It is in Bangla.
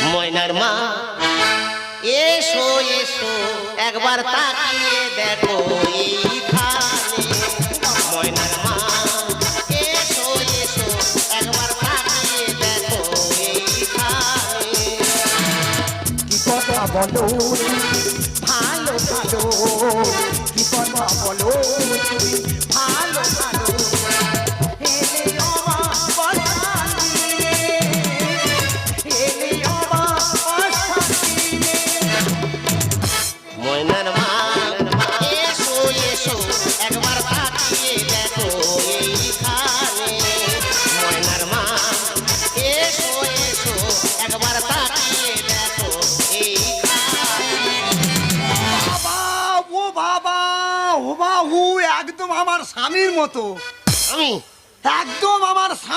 ময়নার মা এসো এসো একবার তাকিয়ে দেখো এইখানে ময়নার মা এসো এসো একবার তাকিয়ে দেখো এইখানে কি কথা বলো ভালো ভালো কি কথা বলো ভালো ভালো ময়নার মা এসো এসো একবার তাকিয়ে দেখো এইখানে ময়নার মা এসো এসো একবার তাকিয়ে দেখো এইখানে বাবা ও বাবা ও বাবু একদম আমার স্বামীর মতো আমি একদম আমার